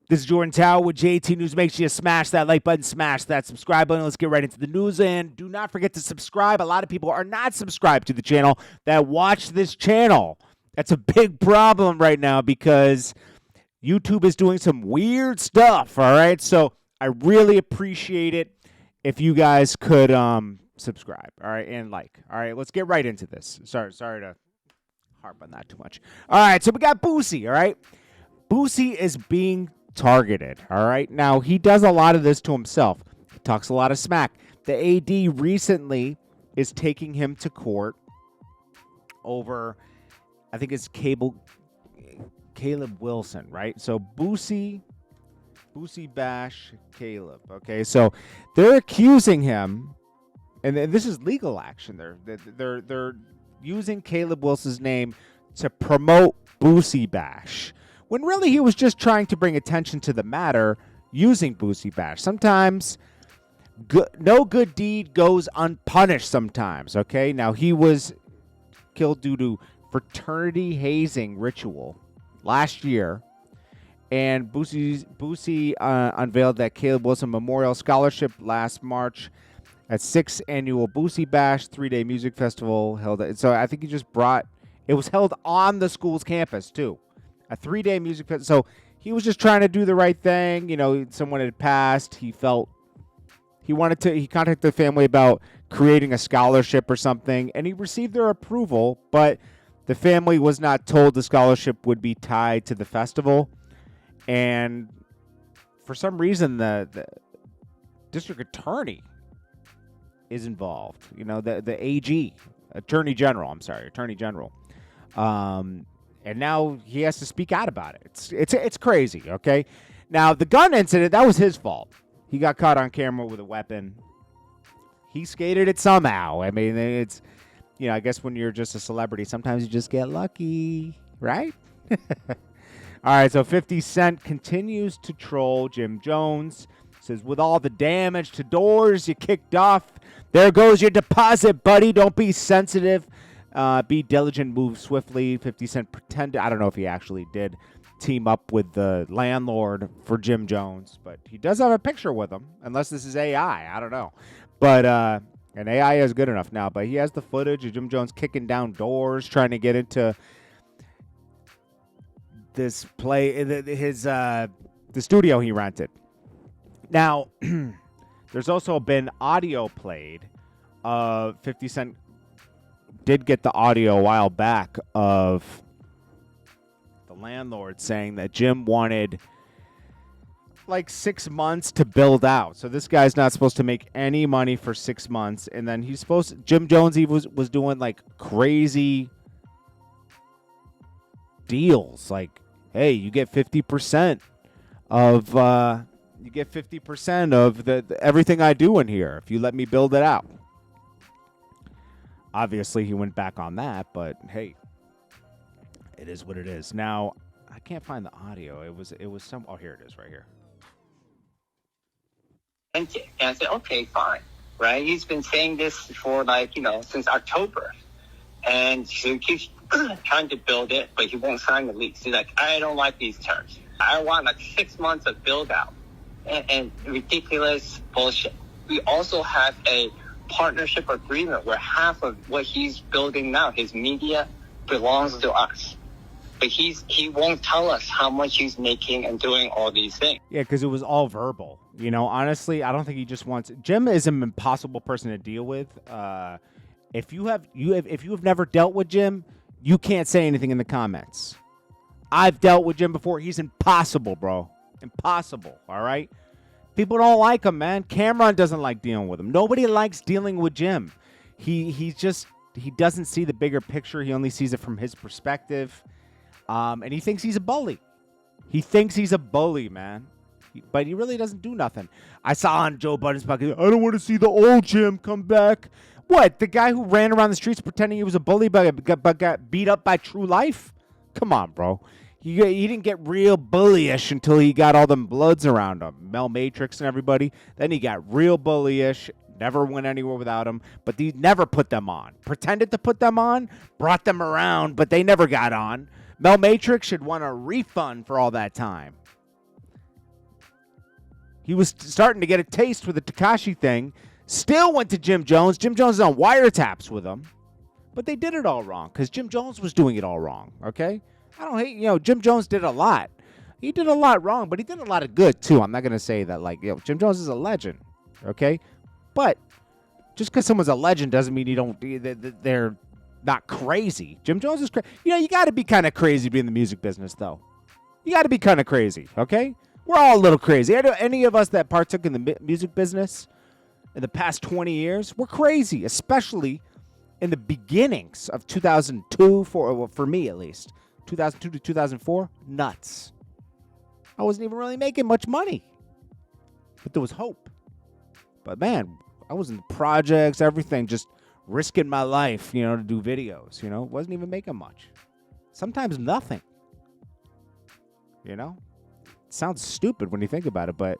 This is Jordan Tower with JT News. Make sure you smash that like button, smash that subscribe button. Let's get right into the news. And do not forget to subscribe. A lot of people are not subscribed to the channel that watch this channel. That's a big problem right now because YouTube is doing some weird stuff, all right? So I really appreciate it if you guys could subscribe, all right, and like. All right, let's get right into this. Sorry to harp on that too much. All right, so we got Boosie, all right? Boosie is being targeted, all right? Now, he does a lot of this to himself. He talks a lot of smack. The AD recently is taking him to court over, I think it's Caleb Wilson, right? So Boosie bash Caleb, okay? So they're accusing him, and this is legal action. They're using Caleb Wilson's name to promote Boosie bash, when really he was just trying to bring attention to the matter using Boosie bash. Sometimes no good deed goes unpunished sometimes, okay? Now, he was killed due to fraternity hazing ritual last year, and Boosie unveiled that Caleb Wilson Memorial Scholarship last March at 6th Annual Boosie Bash 3-day music festival held. So I think he just it was held on the school's campus, too. A 3-day music festival. So he was just trying to do the right thing. You know, someone had passed. He contacted the family about creating a scholarship or something, and he received their approval, but the family was not told the scholarship would be tied to the festival. And for some reason, the district attorney is involved. You know, the AG, Attorney General. And now he has to speak out about it. It's crazy, okay? Now, the gun incident, that was his fault. He got caught on camera with a weapon. He skated it somehow. I mean, it's, you know, I guess when you're just a celebrity, sometimes you just get lucky, right? All right, so 50 Cent continues to troll Jim Jones. Says, with all the damage to doors you kicked off, there goes your deposit, buddy. Don't be sensitive. Be diligent, move swiftly. 50 Cent pretended. I don't know if he actually did team up with the landlord for Jim Jones, but he does have a picture with him, unless this is AI. I don't know. But, and AI is good enough now, but he has the footage of Jim Jones kicking down doors, trying to get into this the studio he rented. Now, there's also been audio played of 50 Cent did get the audio a while back of the landlord saying that Jim wanted like 6 months to build out. So this guy's not supposed to make any money for 6 months. And then Jim Jones was doing like crazy deals. Like, hey, you get 50% of the everything I do in here if you let me build it out. Obviously, he went back on that, but hey, it is what it is. Now, I can't find the audio. It was some. Oh, here it is, right here. And I said, okay, fine, right? He's been saying this for since October, and so he keeps trying to build it, but he won't sign the lease. He's like, I don't like these terms. I want like 6 months of build out, and ridiculous bullshit. We also have a partnership agreement where half of what he's building now, his media, belongs to us. But he won't tell us how much he's making and doing all these things. Yeah, because it was all verbal. You know, honestly, I don't think he just wants. Jim is an impossible person to deal with. If you have never dealt with Jim, you can't say anything in the comments. I've dealt with Jim before. He's impossible, bro. Impossible. All right. People don't like him, man. Cameron doesn't like dealing with him. Nobody likes dealing with Jim. He doesn't see the bigger picture. He only sees it from his perspective. And he thinks he's a bully. He thinks he's a bully, man. But he really doesn't do nothing. I saw on Joe Budden's podcast, I don't want to see the old Jim come back. What? The guy who ran around the streets pretending he was a bully but got beat up by True Life? Come on, bro. He didn't get real bullyish until he got all them bloods around him. Mel Matrix and everybody. Then he got real bullyish. Never went anywhere without him. But he never put them on. Pretended to put them on. Brought them around. But they never got on. Mel Matrix should want a refund for all that time. He was starting to get a taste with the Tekashi thing. Still went to Jim Jones. Jim Jones is on wiretaps with him. But they did it all wrong because Jim Jones was doing it all wrong, okay? I don't hate, Jim Jones did a lot. He did a lot wrong, but he did a lot of good, too. I'm not going to say that, Jim Jones is a legend, okay? But just because someone's a legend doesn't mean they're not crazy. Jim Jones is crazy. You got to be kind of crazy to be in the music business, though. You got to be kind of crazy, okay? We're all a little crazy. Any of us that partook in the music business in the past 20 years, we're crazy, especially in the beginnings of 2002, for me at least, 2002 to 2004, nuts. I wasn't even really making much money, but there was hope. But man, I was in projects, everything, just risking my life, to do videos, wasn't even making much. Sometimes nothing, It sounds stupid when you think about it, but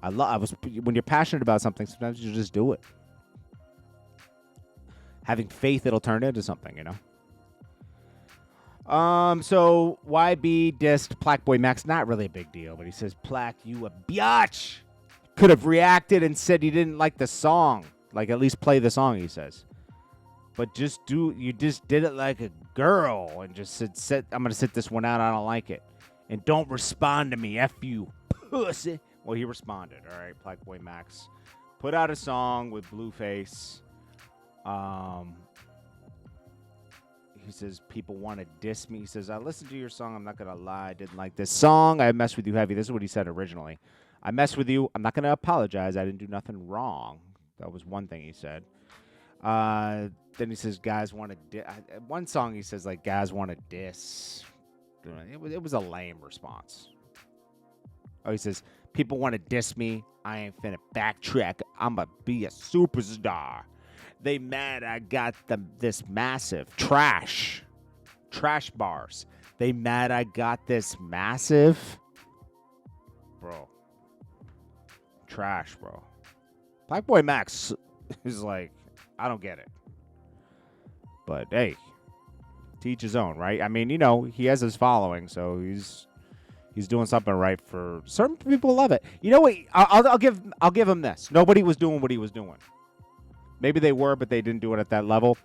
when you're passionate about something, sometimes you just do it. Having faith it'll turn into something, So YB dissed Plaqueboy Max. Not really a big deal, but he says, Plaque, you a biatch. Could have reacted and said you didn't like the song. Like, at least play the song, he says. But you just did it like a girl and just said, I'm going to sit this one out. I don't like it. And don't respond to me. F you, pussy. Well, he responded. All right, Plaqueboy Max put out a song with Blueface. He says, people want to diss me. He says, I listened to your song. I'm not going to lie. I didn't like this song. I messed with you heavy. This is what he said originally. I messed with you. I'm not going to apologize. I didn't do nothing wrong. That was one thing he said. Then he says, guys want to diss. One song he says, guys want to diss. It was a lame response. Oh, he says, people want to diss me. I ain't finna backtrack. I'm going to be a superstar. They mad I got this massive trash bars. They mad I got this massive. Bro. Trash, bro. Plaqueboy Max is I don't get it. But, hey, to each his own, right? I mean, he has his following, so he's doing something right for certain people. Love it. You know what? I'll give him this. Nobody was doing what he was doing. Maybe they were, but they didn't do it at that level.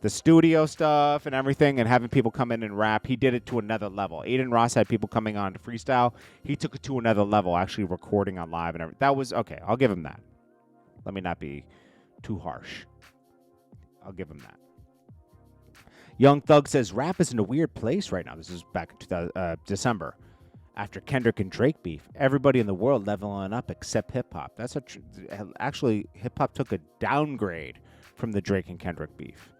The studio stuff and everything and having people come in and rap, he did it to another level. Aiden Ross had people coming on to freestyle. He took it to another level, actually recording on live and everything. That was, okay, I'll give him that. Let me not be too harsh. I'll give him that. Young Thug says, rap is in a weird place right now. This is back in December. After Kendrick and Drake beef, everybody in the world leveling up except hip-hop. That's actually, hip-hop took a downgrade from the Drake and Kendrick beef.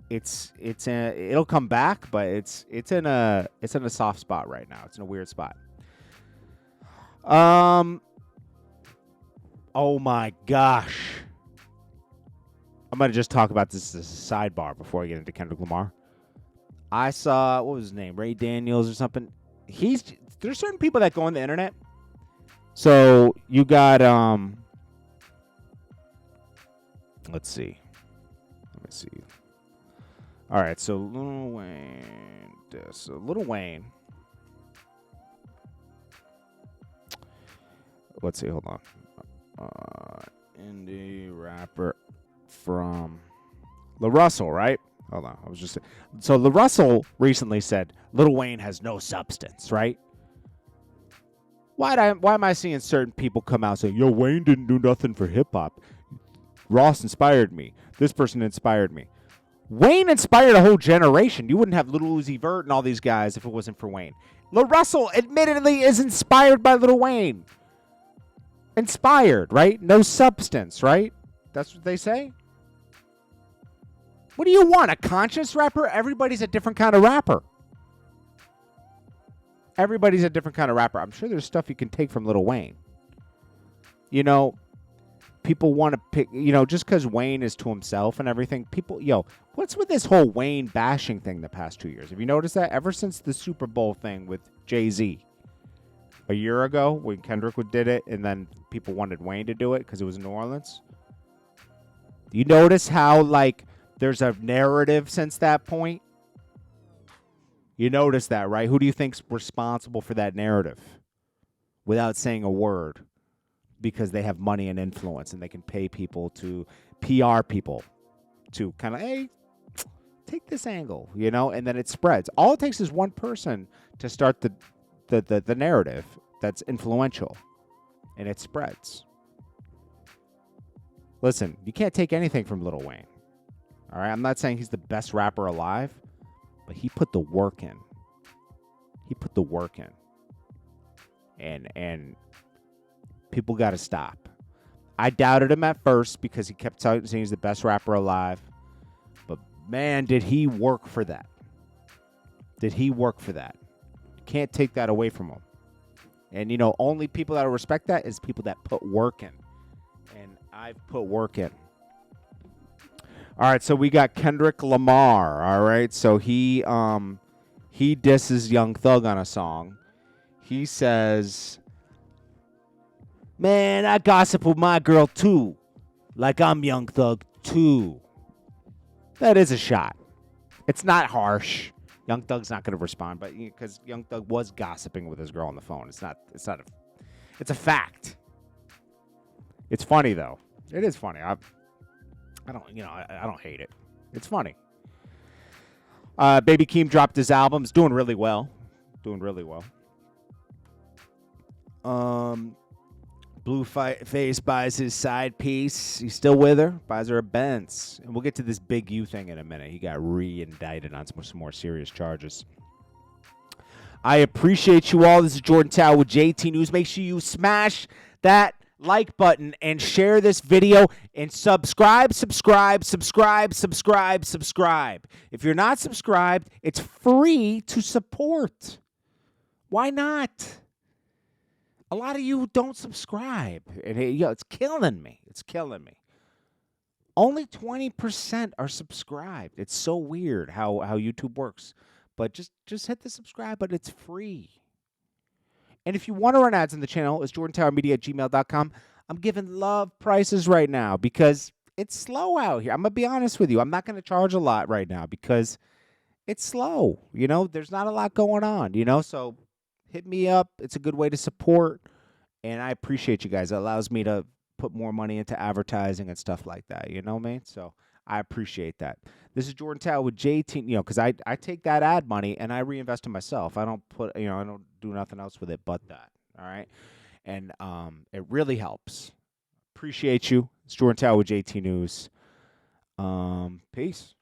It'll come back, but it's in a soft spot right now. It's in a weird spot. Oh my gosh. I'm going to just talk about this as a sidebar before I get into Kendrick Lamar. I saw, what was his name? Ray Daniels or something. There's certain people that go on the internet. So you got, let's see. Let me see. All right, so Lil Wayne. Let's see, hold on. Indie rapper from La Russell, right? Hold on, so La Russell recently said Lil Wayne has no substance, right? Why am I seeing certain people come out saying, yo, Wayne didn't do nothing for hip-hop. Ross inspired me. This person inspired me. Wayne inspired a whole generation. You wouldn't have Lil Uzi Vert and all these guys if it wasn't for Wayne. La Russell admittedly is inspired by Lil Wayne. Inspired, right? No substance, right? That's what they say. What do you want? A conscious rapper? Everybody's a different kind of rapper. Everybody's a different kind of rapper. I'm sure there's stuff you can take from Lil Wayne. People want to pick, just because Wayne is to himself and everything, what's with this whole Wayne bashing thing the past 2 years? Have you noticed that? Ever since the Super Bowl thing with Jay-Z a year ago when Kendrick did it and then people wanted Wayne to do it because it was in New Orleans? Do you notice how, there's a narrative since that point? You notice that, right? Who do you think's responsible for that narrative? Without saying a word. because they have money and influence, and they can pay people to PR people to kind of, hey, take this angle, and then it spreads. All it takes is one person to start the narrative that's influential, and it spreads. Listen, you can't take anything from Lil Wayne. All right, I'm not saying he's the best rapper alive, but he put the work in. And people got to stop. I doubted him at first because he kept saying he's the best rapper alive. But man, did he work for that. You can't take that away from him. And, only people that respect that is people that put work in. And I've put work in. All right, so we got Kendrick LAmar, all right? So he disses Young Thug on a song. He says, man, I gossip with my girl too, like I'm Young Thug too. That is a shot. It's not harsh. Young Thug's not going to respond, but because Young Thug was gossiping with his girl on the phone. It's a fact. It's funny though. It is funny. I don't hate it. It's funny. Baby Keem dropped his album. It's doing really well. Blueface buys his side piece. He's still with her. Buys her a Benz. And we'll get to this Big U thing in a minute. He got re-indicted on some more serious charges. I appreciate you all. This is Jordan Tower with JT News. Make sure you smash that like button and share this video and subscribe. If you're not subscribed, it's free to support. Why not? A lot of you don't subscribe. And it's killing me. Only 20% are subscribed. It's so weird how YouTube works. But just hit the subscribe button. It's free. And if you want to run ads on the channel, it's jordantowermedia@gmail.com. I'm giving love prices right now because it's slow out here. I'm going to be honest with you. I'm not going to charge a lot right now because it's slow. There's not a lot going on, So hit me up. It's a good way to support. And I appreciate you guys. It allows me to put more money into advertising and stuff like that. You know what I mean? So I appreciate that. This is Jordan Tower with JT, because I take that ad money and I reinvest in myself. I don't I don't do nothing else with it but that. All right. And it really helps. Appreciate you. It's Jordan Tower with JT News. Peace.